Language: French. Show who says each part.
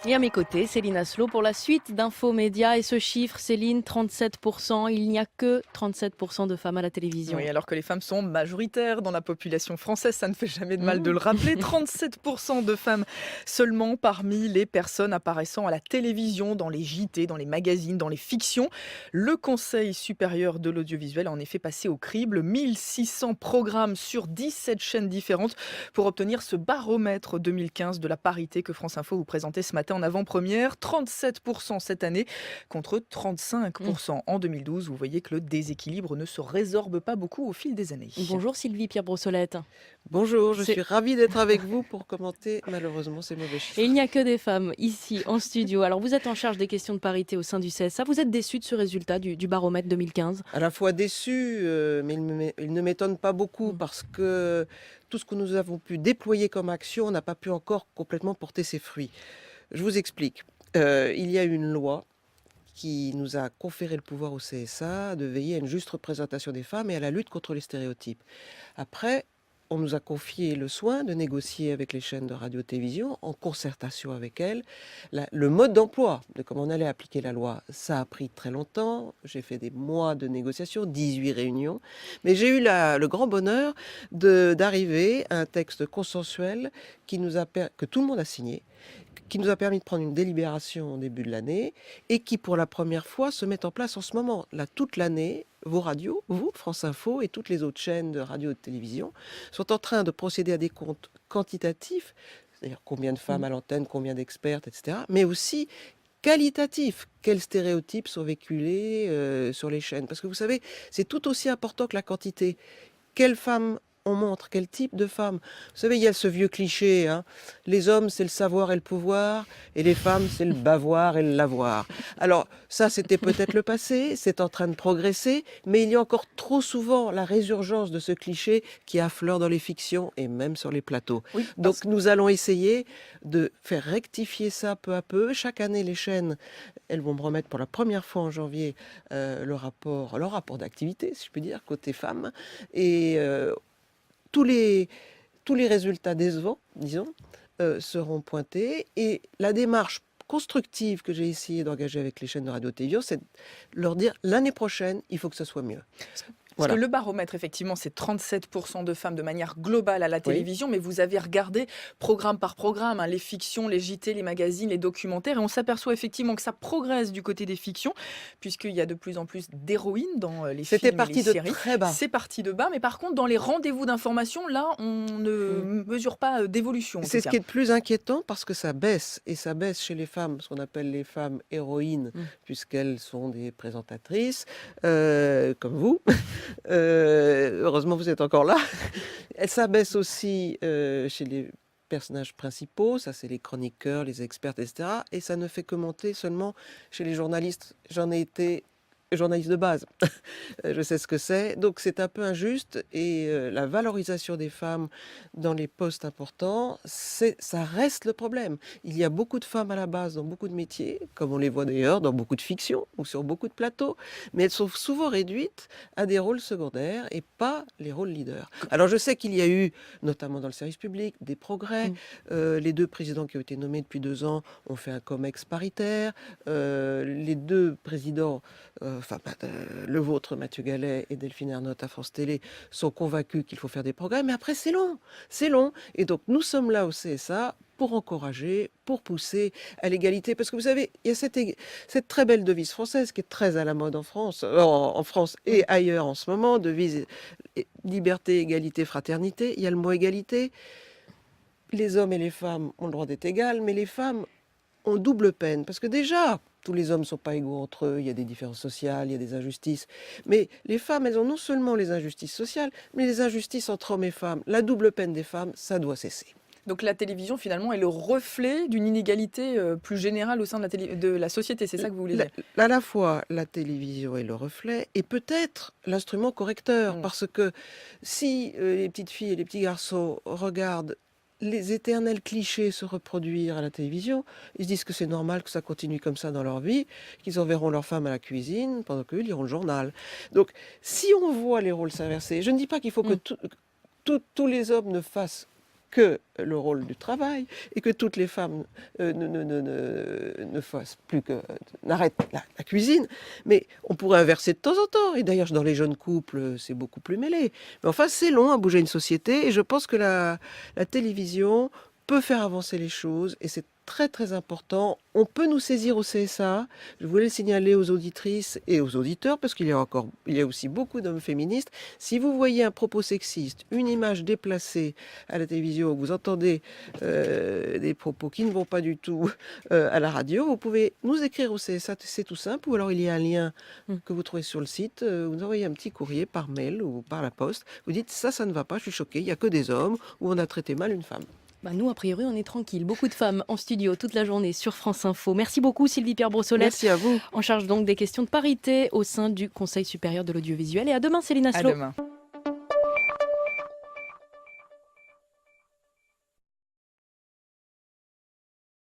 Speaker 1: Et à mes côtés, Céline Aslo pour la suite d'Info Média. Et ce chiffre, Céline, 37%. Il n'y a que 37% de femmes à la télévision.
Speaker 2: Oui, alors que les femmes sont majoritaires dans la population française, ça ne fait jamais de mal de
Speaker 1: Mmh.
Speaker 2: le rappeler. 37% de femmes seulement parmi les personnes apparaissant à la télévision, dans les JT, dans les magazines, dans les fictions. Le Conseil supérieur de l'audiovisuel a en effet passé au crible 1600 programmes sur 17 chaînes différentes pour obtenir ce baromètre 2015 de la parité que France Info vous présentait ce matin en avant-première. 37% cette année contre 35% en 2012. Vous voyez que le déséquilibre ne se résorbe pas beaucoup au fil des années.
Speaker 1: Bonjour Sylvie Pierre Brossolette.
Speaker 3: Bonjour, je
Speaker 1: C'est-
Speaker 3: suis ravie d'être avec vous pour commenter malheureusement ces mauvais chiffres.
Speaker 1: Et il n'y a que des femmes ici en studio. Alors vous êtes en charge des questions de parité au sein du CSA. Vous êtes déçue de ce résultat du baromètre 2015?
Speaker 3: À la fois déçu, mais il ne m'étonne pas beaucoup
Speaker 1: Mm.
Speaker 3: parce que tout ce que nous avons pu déployer comme action n'a pas pu encore complètement porter ses fruits. Je vous explique. Il y a une loi qui nous a conféré le pouvoir au CSA de veiller à une juste représentation des femmes et à la lutte contre les stéréotypes. Après, on nous a confié le soin de négocier avec les chaînes de radio-télévision, en concertation avec elles, le mode d'emploi, de comment on allait appliquer la loi. Ça a pris très longtemps, j'ai fait des mois de négociations, 18 réunions, mais j'ai eu le grand bonheur d'arriver à un texte consensuel que tout le monde a signé, qui nous a permis de prendre une délibération au début de l'année et qui, pour la première fois, se met en place en ce moment. Là, toute l'année, vos radios, vous, France Info et toutes les autres chaînes de radio et de télévision, sont en train de procéder à des comptes quantitatifs, c'est-à-dire combien de femmes à l'antenne, combien d'expertes, etc., mais aussi qualitatifs. Quels stéréotypes sont véhiculés sur les chaînes? Parce que vous savez, c'est tout aussi important que la quantité. Quelles femmes on montre, quel type de femme? Vous savez, il y a ce vieux cliché, hein, les hommes, c'est le savoir et le pouvoir, et les femmes, c'est le bavoir et le lavoir. Alors, ça, c'était peut-être le passé, c'est en train de progresser, mais il y a encore trop souvent la résurgence de ce cliché qui affleure dans les fictions et même sur les plateaux.
Speaker 2: Oui,
Speaker 3: Donc, nous allons essayer de faire rectifier ça peu à peu. Chaque année, les chaînes, elles vont me remettre pour la première fois en janvier leur rapport d'activité, si je puis dire, côté femmes. Et tous les, tous les résultats décevants, disons, seront pointés. Et la démarche constructive que j'ai essayé d'engager avec les chaînes de radio-télévision, c'est de leur dire l'année prochaine, il faut que ce soit mieux.
Speaker 2: parce
Speaker 3: Voilà.
Speaker 2: que le baromètre, effectivement, c'est 37% de femmes de manière globale à la
Speaker 3: Oui.
Speaker 2: télévision, mais vous avez regardé programme par programme, hein, les fictions, les JT, les magazines, les documentaires, et on s'aperçoit effectivement que ça progresse du côté des fictions, puisqu'il y a de plus en plus d'héroïnes dans les
Speaker 3: C'était
Speaker 2: films et les
Speaker 3: parti de
Speaker 2: séries.
Speaker 3: très bas.
Speaker 2: C'est parti de bas, mais par contre, dans les rendez-vous d'information, là, on ne mesure pas d'évolution. En
Speaker 3: C'est
Speaker 2: tout
Speaker 3: ce
Speaker 2: cas.
Speaker 3: qui est le plus inquiétant parce que ça baisse, et ça baisse chez les femmes, ce qu'on appelle les femmes héroïnes, puisqu'elles sont des présentatrices, comme vous. Heureusement, vous êtes encore là. Et ça baisse aussi chez les personnages principaux, ça c'est les chroniqueurs, les experts, etc. Et ça ne fait que monter seulement chez les journalistes. J'en ai été journaliste de base. Je sais ce que c'est. Donc c'est un peu injuste et la valorisation des femmes dans les postes importants, ça reste le problème. Il y a beaucoup de femmes à la base dans beaucoup de métiers, comme on les voit d'ailleurs dans beaucoup de fictions ou sur beaucoup de plateaux, mais elles sont souvent réduites à des rôles secondaires et pas les rôles leaders. Alors je sais qu'il y a eu, notamment dans le service public, des progrès. Les deux présidents qui ont été nommés depuis 2 ans ont fait un COMEX paritaire. Les deux présidents le vôtre, Mathieu Gallet, et Delphine Ernotte à France Télé, sont convaincus qu'il faut faire des progrès, mais après c'est long, c'est long. Et donc nous sommes là au CSA pour encourager, pour pousser à l'égalité, parce que vous savez, il y a cette très belle devise française qui est très à la mode en France, en France et ailleurs en ce moment, devise liberté, égalité, fraternité. Il y a le mot égalité. Les hommes et les femmes ont le droit d'être égales, mais les femmes ont double peine, parce que déjà, tous les hommes ne sont pas égaux entre eux, il y a des différences sociales, il y a des injustices. Mais les femmes, elles ont non seulement les injustices sociales, mais les injustices entre hommes et femmes. La double peine des femmes, ça doit cesser.
Speaker 2: Donc la télévision, finalement, est le reflet d'une inégalité plus générale au sein de la société. C'est ça que vous voulez dire?
Speaker 3: À la fois, la télévision est le reflet et peut-être l'instrument correcteur. Parce que si les petites filles et les petits garçons regardent les éternels clichés se reproduire à la télévision, ils se disent que c'est normal que ça continue comme ça dans leur vie, qu'ils enverront leur femme à la cuisine pendant qu'eux liront le journal. Donc, si on voit les rôles s'inverser, je ne dis pas qu'il faut que tous les hommes ne fassent que le rôle du travail et que toutes les femmes ne fassent plus que n'arrêtent la cuisine. Mais on pourrait inverser de temps en temps. Et d'ailleurs, dans les jeunes couples, c'est beaucoup plus mêlé. Mais enfin, c'est long à bouger une société et je pense que la télévision peut faire avancer les choses et c'est très très important. On peut nous saisir au CSA. Je voulais le signaler aux auditrices et aux auditeurs parce qu'il y a aussi beaucoup d'hommes féministes. Si vous voyez un propos sexiste, une image déplacée à la télévision, vous entendez des propos qui ne vont pas du tout à la radio, vous pouvez nous écrire au CSA, c'est tout simple. Ou alors il y a un lien que vous trouvez sur le site. Vous envoyez un petit courrier par mail ou par la poste. Vous dites ça ne va pas, je suis choquée, il n'y a que des hommes ou on a traité mal une femme.
Speaker 1: Nous, a priori, on est tranquille. Beaucoup de femmes en studio toute la journée sur France Info. Merci beaucoup Sylvie-Pierre Brossolette.
Speaker 3: Merci à vous.
Speaker 1: En charge donc des questions de parité au sein du Conseil supérieur de l'audiovisuel. Et à demain Céline Aslo.
Speaker 2: À demain.